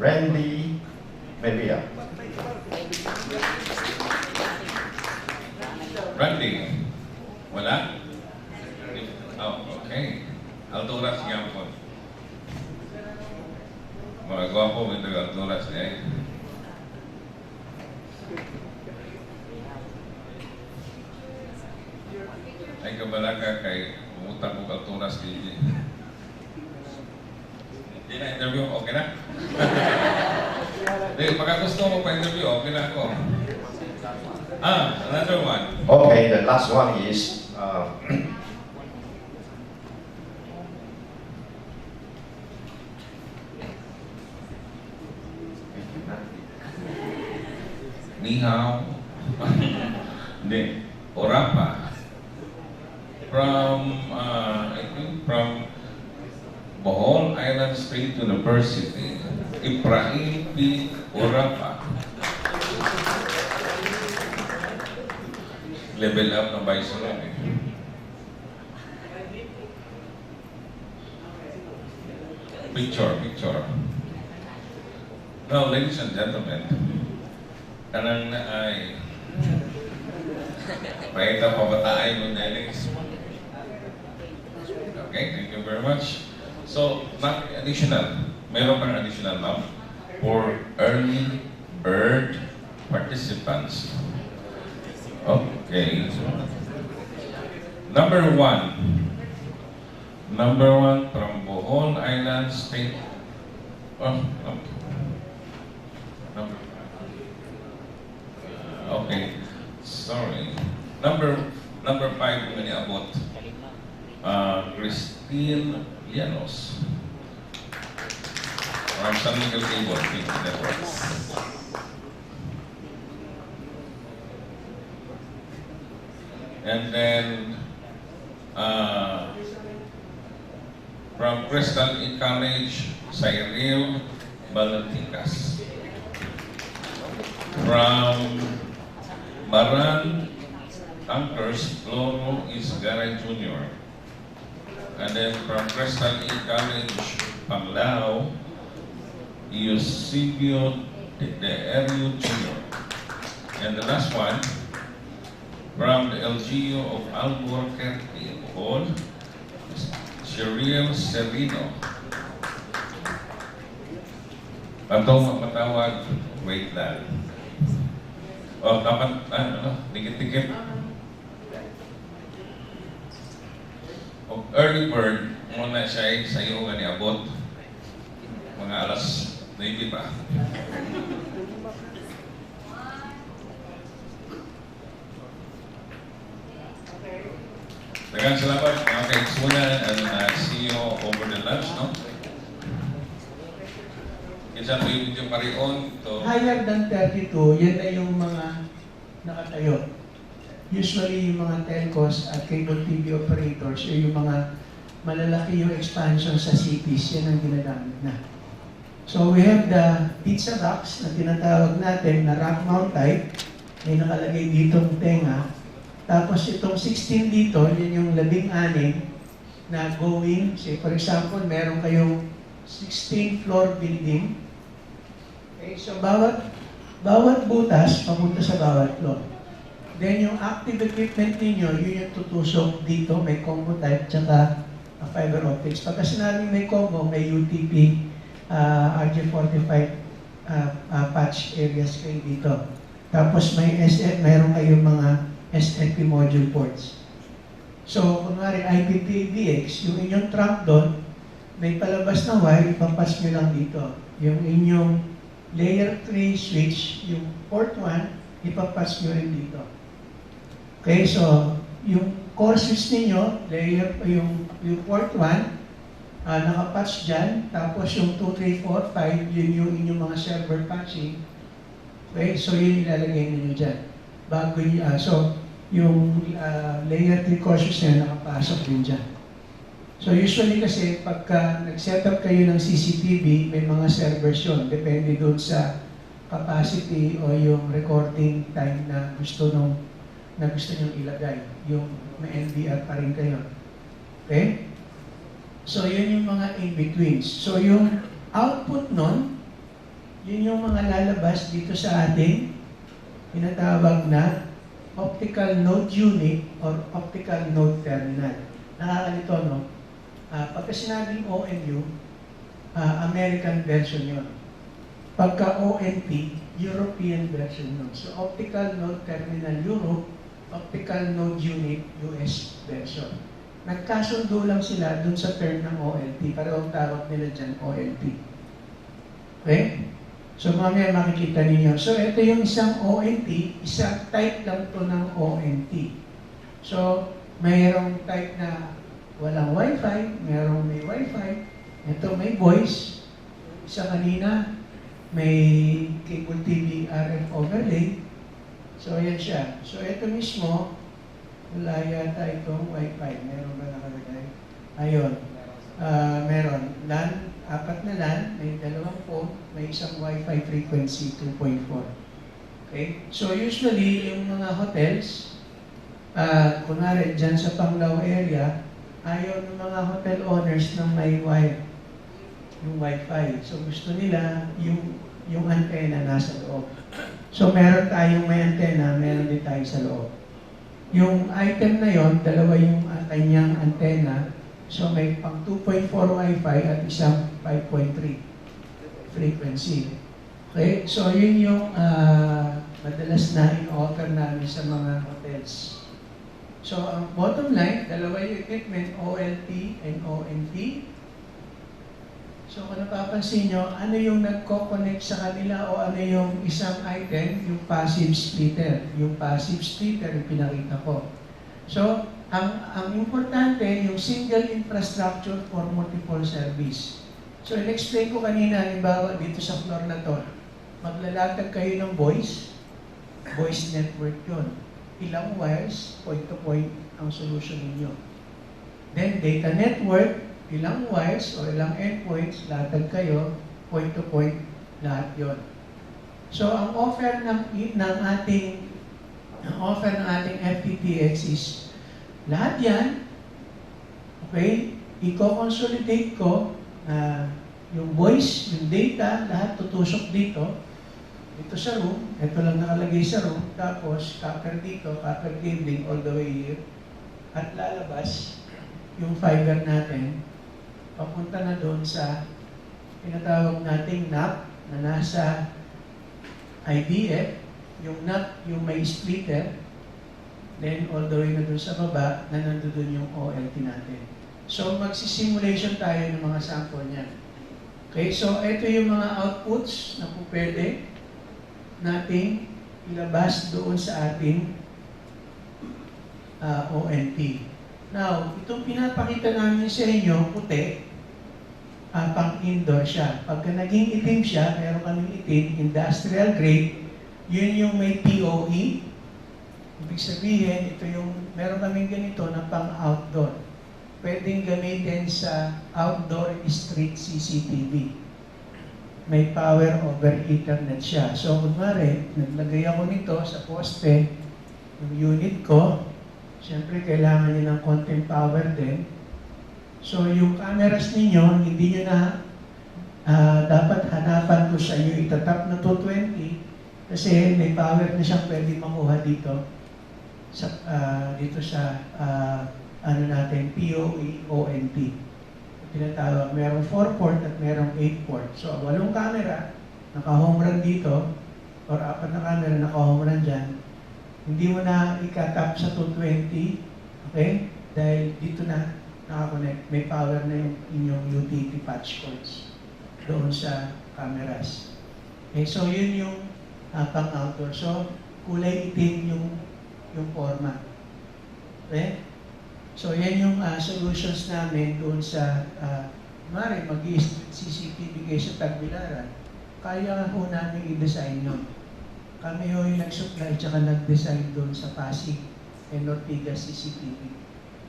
Randy Mevia. Randy, wala? Oh, okay. Alturas nga po. Mga gwapo, may taga-alturas eh. Ay kabalaga kay umutang mo alturas kay Hindi na interview, okay na? Hindi, pagka gusto mo pa-interview, okay na ako. Another one. Okay, the last one is Ni hao. Hindi, Orapa. I think from Bohol Island State University, Ibrahim P. Orapa. Level up na ba isa lang eh. Picture. Now, ladies and gentlemen, kanang na ay pakita pabataay mo Dennis. Okay, thank you very much. So, meron pang additional ma'am for early bird participants. Okay. Number one from Bohol Island State. Okay, sorry. Number 5 kung niabot. Christine Llanos from San Miguel Cable Networks. And then from Crystal E College, Cyril Balanticas. From Maran Tankers, Loro Isgara Jr. And then from Crystal E College, Panglao, Eusebio de Erio Jr. And the last one, from the LGU of Albuquerque, Bohol, Cheryl Serino. Atong matawag, wait lang. Dapat, dikit-dikit. Early bird, muna siya sa iyo nga niabot. Mga alas 9 pa. Daghang salamat. Okay, muna and see you over the lunch, no? Kinsa po yung video parion to... Higher than 32, yan na yung mga nakatayo. usually yung mga telcos at cable TV operators, yung mga malalaki yung expansion sa cities, yan ang ginagamit na. So we have the pizza box na tinatawag natin na rack mount type. May nakalagay ditong tenga. Tapos itong 16 dito, yun yung 16 na going, say for example, meron kayong 16 floor building. Okay, so bawat butas papunta sa bawat floor. Then yung active equipment ninyo, yun yung tutusok dito, may combo type, tsaka fiber optics. Pagka sinabing may combo, may UTP, RJ45 patch areas kayo dito. Tapos may mayroon kayong mga SFP module ports. So, kunwari IPTVX, yung inyong trunk doon, may palabas na wire, ipapatch nyo lang dito. Yung inyong layer 3 switch, yung port 1, ipapatch nyo rin dito. Okay, so, yung core switch ninyo, layer, yung port 1, nakapatch dyan, tapos yung 2, 3, 4, 5, yun yung inyong mga server patching. Okay, so yun ilalagay ninyo dyan. Bago yun, so yung layer 3 core switch na nakapasok din dyan. So usually kasi pagka nag-set up kayo ng CCTV, may mga servers yun. Depende doon sa capacity o yung recording time na gusto nyong ilagay. Yung may NVR pa rin kayo. Okay? So, yun yung mga in-betweens. So, yung output nun, yun yung mga lalabas dito sa ating tinatawag na optical node unit or optical node terminal. Nakakalito, no? Pagka sinabing ONU, American version yun. Pagka ONT, European version yun. So, optical node terminal Europe, optical node unit US version. Nagkasundo lang sila dun sa term ng OLT. Parang tawag nila dyan, OLT. Okay? So, mamaya makikita ninyo. So, ito yung isang ONT. Isang type lang to ng ONT. So, mayroong type na walang Wi-Fi, mayroong may Wi-Fi. Ito may voice. Isa kanina, may cable TV RF overlay. So, ayan siya. So, ito mismo, wala yata itong Wi-Fi. Meron ba nakalagay? Ayun. Meron. LAN, 4 na LAN, may 2 phone, may isang Wi-Fi frequency 2.4. Okay? So usually, yung mga hotels, kunwari dyan sa Panglao area, ayaw ng mga hotel owners ng may wire, yung Wi-Fi. So gusto nila yung antenna nasa loob. So meron tayong may antenna, meron din tayo sa loob. Yung item na yon, dalawa yung kanyang antenna. So may pang 2.4 Wi-Fi at isang 5.3 frequency. Okay? So yun yung madalas na in-offer namin sa mga hotels. So ang bottom line, dalawa yung equipment, OLT and ONT. So kung napapansin nyo, ano yung nagko-connect sa kanila o ano yung isang item, yung passive splitter. Yung passive splitter yung pinakita ko. So, ang importante, yung single infrastructure for multiple service. So, in-explain ko kanina, halimbawa dito sa floor na to, maglalatag kayo ng voice network yun. Ilang wires, point-to-point ang solution ninyo. Then, data network, ilang wires o ilang endpoints, latag kayo, point-to-point, lahat yon. So, ang offer ng ating FTTX is lahat yan, okay, i-consolidate ko yung voice, yung data, lahat tutusok dito sa room, ito lang nakalagay sa room, tapos copper dito, copper cabling all the way here, at lalabas yung fiber natin, papunta na doon sa pinatawag nating NAP na nasa IDF, yung NAP, yung may splitter, then all the way na doon sa baba na nandoon yung OLT natin. So magsisimulation tayo ng mga sample niyan. Okay, so ito yung mga outputs na po pwede nating ilabas doon sa ating ONT. Now, itong pinapakita namin sa inyo, puti, pang indoor siya. Pagka naging itim siya, meron kaming itim, industrial grade, yun yung may PoE, Ibig sabihin, ito yung, meron kaming ganito na pang-outdoor. Pwedeng gamitin sa outdoor street CCTV. May power over Ethernet siya. So, kunwari, naglagay ako nito sa poste, yung unit ko, siyempre kailangan niya ng konting power din. So, yung cameras ninyo, hindi nyo na dapat hanapan ko sa iyo itatap na 220 kasi may power na siyang pwede makuha dito sa ano natin, PoE, ONT. Tinatawag, merong 4-port at merong 8-port. So, 8 camera, naka-home run dito, or 4 na camera, naka-home run dyan. Hindi mo na ikatap sa 220, okay? Dahil dito na nakakonect, may power na yung inyong utility patch cords doon sa cameras. Okay, so yun yung pang-outdoor. So, kulay itim yung forma. Okay? So, yan yung solutions namin doon sa, mari, mag-CCTV kayo sa Tagbilaran. Kaya ho namin i-design yun. Kami ho yung nag-supply at nag-design doon sa Pasig and Ortigas CCTV.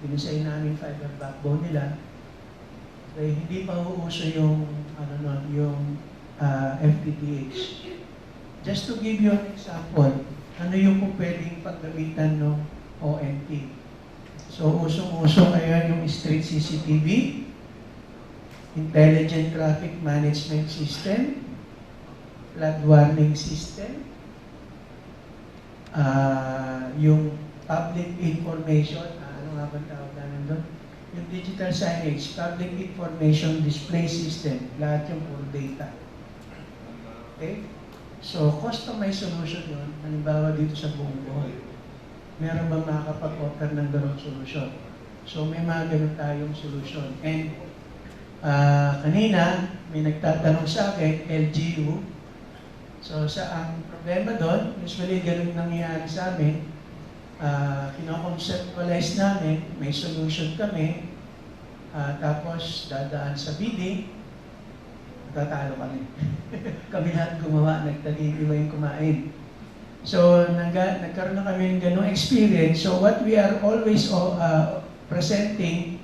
Dinesign namin fiber backbone nila. Okay, hindi pa uuso yung, yung FTTH. Just to give you an example, ano yung kung pwedeng paggamitan ng ONT. So, usong-uso ngayon yung street CCTV, Intelligent Traffic Management System, Flood Warning System, yung Public Information, ano nga ba tawag namin doon? Yung Digital Signage, Public Information Display System, lahat yung pure data. Okay? So, customized solution yun, halimbawa dito sa buong buhay. Meron ba makakapag-offer ng ganong solution? So, may mga ganon tayong solution. And, kanina, may nagtatanong sa akin, LGU. So, ang problema doon, usually ganon nangyayari sa amin, kino-conceptualize namin, may solution kami, tapos dadaan sa bidding, tatalo kami. Kami lahat gumawa, nagtaliwa yung kumain. So, nagkaroon na kami ng ganong experience. So, what we are always presenting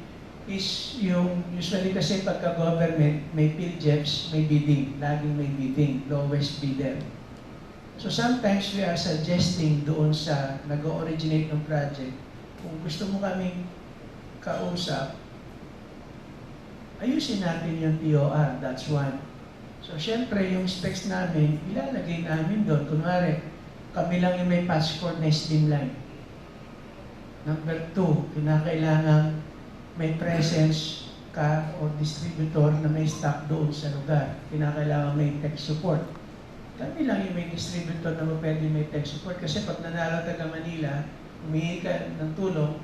is yung, usually kasi pagka-government, may PhilJEPs, may bidding. Laging may bidding, lowest bidder. So, sometimes we are suggesting doon sa nag-originate ng project, kung gusto mo kaming kausap, ayusin natin yung TOR, that's one. So, syempre, yung specs namin, ilalagay namin doon. Kunwari, kami lang yung may passport na streamline. Number 2, kinakailangan may presence ka o distributor na may stock doon sa lugar. Kinakailangan may tech support. Kami lang yung may distributor na pwede may tech support. Kasi pag nanalo taga Manila, humingi ka ng tulong,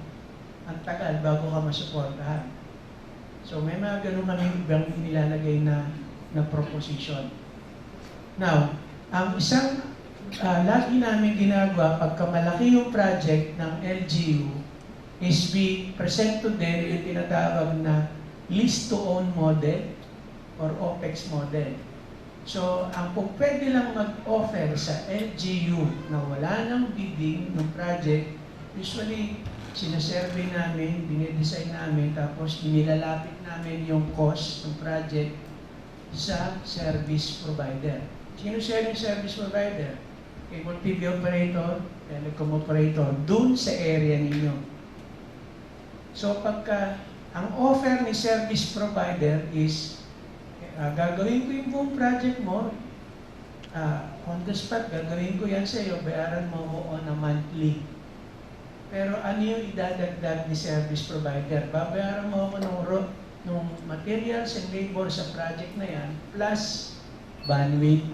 ang tagal bago ka masuportahan. So may mga ganun kami ibang nilalagay na proposition. Now, ang isang lagi namin ginagawa pagka malaki yung project ng LGU is we present to them yung tinatawag na lease to own model or OPEX model. So, ang kung pwede lang mag-offer sa LGU na wala ng bidding ng project, usually sinasurvey namin, dinidesign namin, tapos inilalapit namin yung cost ng project sa service provider. Sino siya yung service provider? Cable TV operator, telecom operator, dun sa area ninyo. So pagka ang offer ni service provider is gagawin ko yung buong project mo, on the spot, gagawin ko yan sa iyo, bayaran mo ko on a monthly. Pero ano yung idadagdag ni service provider? Babayaran mo ako ng materials and labor sa project na yan, plus bandwidth.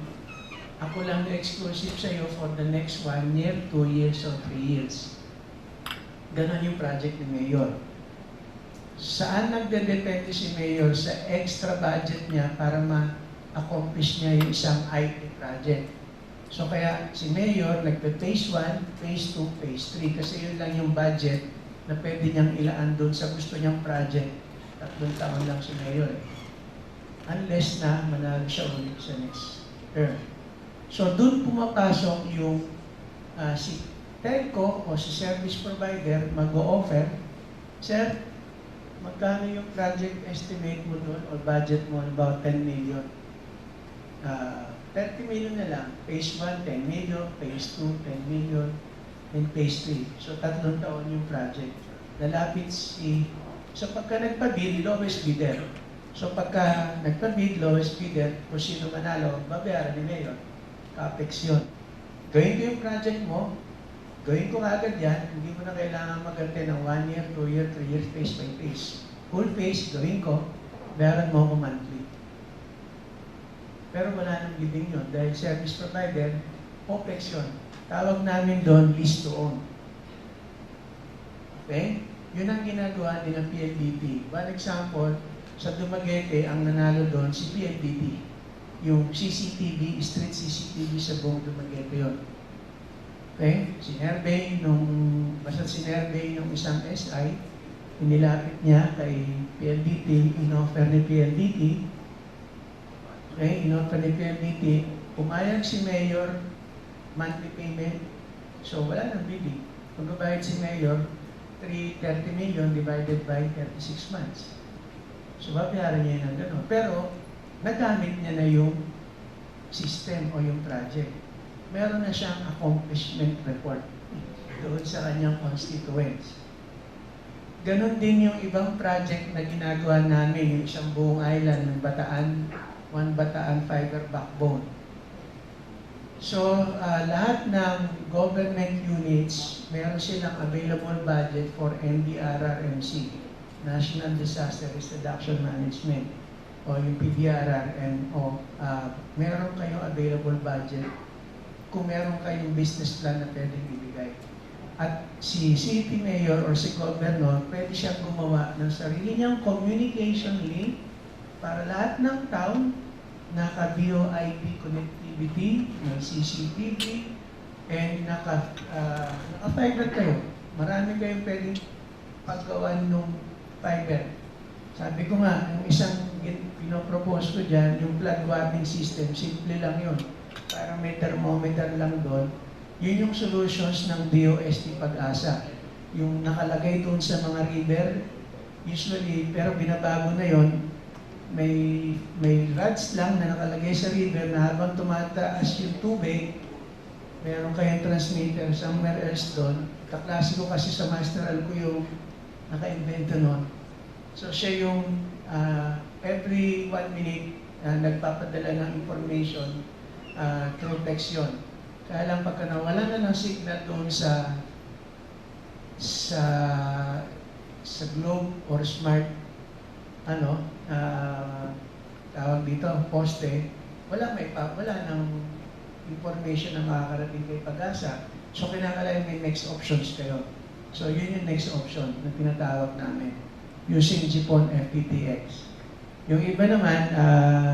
Ako lang yung exclusive sa iyo for the next 1 year, 2 years, or 3 years. Ganon yung project ni Mayor. Saan nagdedepende si Mayor? Sa extra budget niya para ma-accomplish niya yung isang IT project. So kaya si Mayor nagpe-phase 1, phase 2, phase 3 kasi yun lang yung budget na pwede niyang ilaan doon sa gusto niyang project. 3 taon lang si Mayor. Unless na manalo siya ulit sa next term. So doon pumapasok yung si telco o si service provider mag-o-offer, sir, magkano yung project estimate mo doon o budget mo? About 10 million. 30 million na lang. Phase 1, 10 million. Phase 2, 10 million. And phase 3. So, 3 taon yung project. Lalapit si... So, pagka nagpa-bid, lowest bidder. So, pagka nagpa-bid, lowest bidder, kung sino manalo, babayaran ni Mayor. Capex yun. Gawin ko yung project mo, gawin ko agad yan, hindi mo na kailangan magante ng 1 year, 2 year, 3 years, phase by phase. Full phase, gawin ko, bayaran mo ako monthly. Pero wala nang giving yun dahil service provider, OPEX yun. Tawag namin doon, lease to own. Okay? Yun ang ginagawa din ng PLDT. One example, sa Dumaguete, ang nanalo doon si PLDT. Yung CCTV, street CCTV sa buong Dumaguete yun. Okay? Si Herbey, basta si Herbey nung isang SI, inilapit niya kay PLDT, in-offer ni PLDT. Okay? In-offer ni PLDT. Pumayag si Mayor, monthly payment. So, wala nang bidding. Pagbabayad si Mayor, 330 million divided by 36 months. So, babayaran niya yun ng gano'n. Pero, nagamit niya na yung system o yung project. Meron na siyang accomplishment report doon sa kanyang constituents. Ganon din yung ibang project na ginagawa namin, yung isang buong island ng Bataan, One Bataan Fiber Backbone. So, lahat ng government units, meron silang available budget for NDRRMC, National Disaster Risk Reduction Management, o yung PDRRMO. Meron kayong available budget kung meron kayong business plan na pwedeng ibigay. At si city mayor or si governor, pwede siyang gumawa ng sarili niyang communication link para lahat ng town naka-VoIP connectivity, may CCTV, and naka-fiber kayo. Marami kayong pwedeng paggawan ng fiber. Sabi ko nga, yung isang pinopropose ko dyan, yung flood warning system, simple lang yun. Parang may thermometer lang doon. Yun yung solutions ng DOST Pag-asa. Yung nakalagay doon sa mga river, usually, pero binabago na yon, may rods lang na nakalagay sa river na habang tumataas yung tubig, meron kayong transmitter somewhere else doon. Kaklase ko kasi sa masteral ko yung naka-invento noon. So siya yung every 1 minute nagpapadala ng information through text yun. Kaya lang pagka nawala na ng signal doon sa globe or smart tawag dito, poste, wala ng information na makakarating kay Pag-asa. So kinakailangan may next options kayo. So yun yung next option na tinatawag namin using GPON FTTX. Yung iba naman,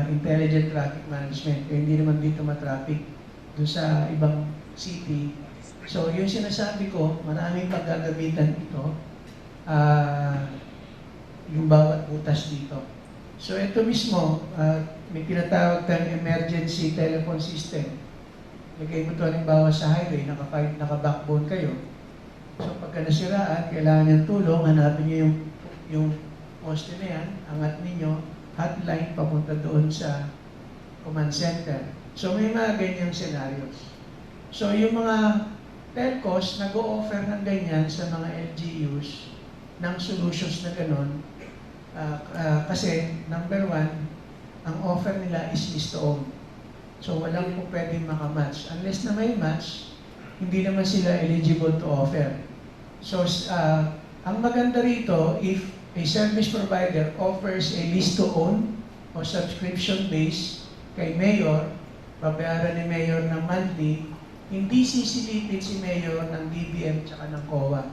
intelligent traffic management, hindi naman dito matraffic doon sa ibang city. So yung sinasabi ko, maraming paggagamitan ito, yung bawat butas dito. So ito mismo, may tinatawag tayong emergency telephone system. Lagay mo ito halimbawa sa highway, naka-backbone kayo. So pagka nasiraan, kailangan niyang tulong, hanapin niyo yung poste na yan, angat ninyo, hotline papunta doon sa command center. So may mga ganyang scenarios. So yung mga telcos nag-o-offer ng ganyan sa mga LGUs ng solutions na ganon. Kasi number 1, ang offer nila is list to own. So walang po pwedeng makamatch. Unless na may match, hindi naman sila eligible to offer. So ang maganda rito, if a service provider offers a list to own o subscription base kay Mayor, babayaran ni Mayor ng monthly, hindi sisilipin si Mayor ng DBM tsaka ng COA.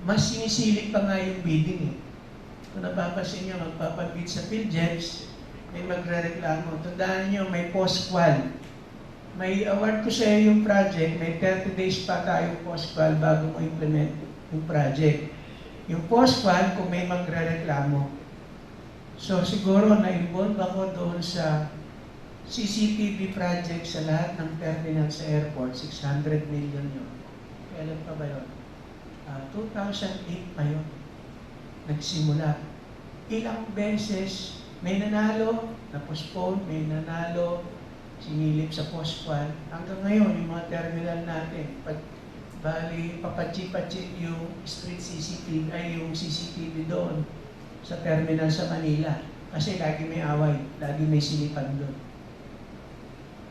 Mas sinisilip pa nga yung bidding eh. Kung napapasin nyo, magpapabid sa PhilGems, may magre-reklamo. Tandaan nyo, may post-qual. May award ko sa iyo yung project, may 30 days pa tayo post-qual bago mo implement yung project. Yung post-qual, kung may magre-reklamo. So siguro na-involve ako doon sa CCTV project sa lahat ng terminal sa airport, 600 million yun. kailan pa ba yun? 2008 pa yun. Nagsimula. Ilang beses may nanalo, na-postpone, may nanalo, sinilip sa postpone. Hanggang ngayon, yung mga terminal natin, bali, papatsi-patsi yung street CCTV, ay yung CCTV doon sa terminal sa Manila. Kasi lagi may away, lagi may silipan doon.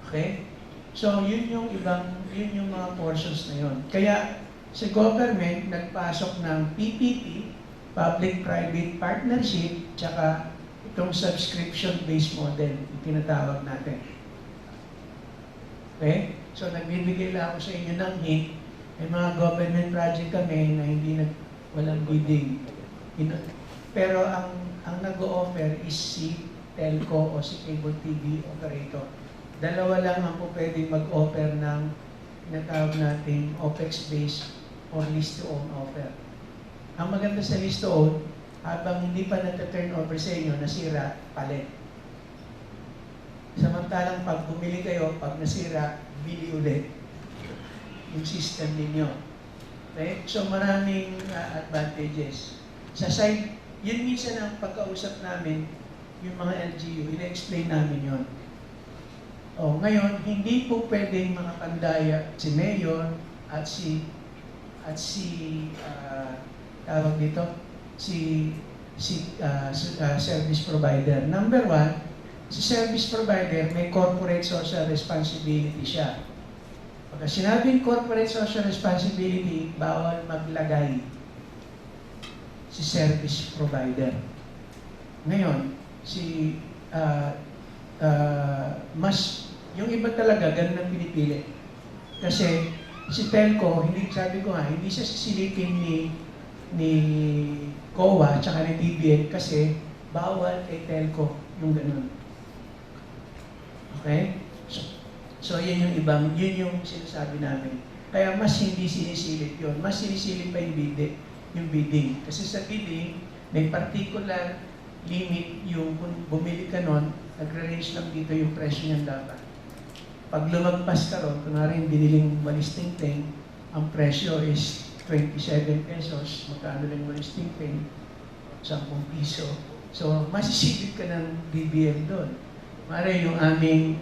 Okay? So, yun yung mga portions na yun. Kaya, sa government, nagpasok ng PPP, Public-Private Partnership, tsaka itong subscription-based model, yung tinatawag natin. Okay? So, nagbibigay lang ako sa inyo ng hint. May mga government project kami na walang bidding. Pero ang nag-o-offer is si telco o si cable TV operator. Dalawa lang ang po pwedeng mag-offer ng tinatawag natin OPEX-based or lease-to-own offer. Ang maganda sa lease-to-own, habang hindi pa nata-turn over sa inyo, nasira, palit. Samantalang pag bumili kayo, pag nasira, bili ulit yung system ninyo. Okay? So maraming advantages. Sa side, yun minsan ang pagkausap namin, yung mga LGU, ina-explain namin yun. Ngayon, hindi po pwedeng mga pandaya si Mayor at si tawag dito, service provider. Number one, si service provider may corporate social responsibility siya. Pagka sinabing corporate social responsibility, bawal maglagay si service provider. Ngayon, yung iba talaga, ganun ang pinipili. Kasi si telco, sabi ko nga, hindi siya sisilipin ni COA tsaka ni DBM kasi bawal kay telco yung ganun. Okay? So yun yung sinasabi namin. Kaya mas hindi sinisilip yun. Mas sinisilip pa yung bidding. Kasi sa bidding, may particular limit yung kung bumili ka nun, nagre-range lang dito yung presyo niyan dapat. Pag lumagpas ka ron, kunwari biniling walis tingting, ang presyo is 27 pesos, magkano lang walis tingting? 10 piso. So, masisilip ka ng BBM doon. Mara yung aming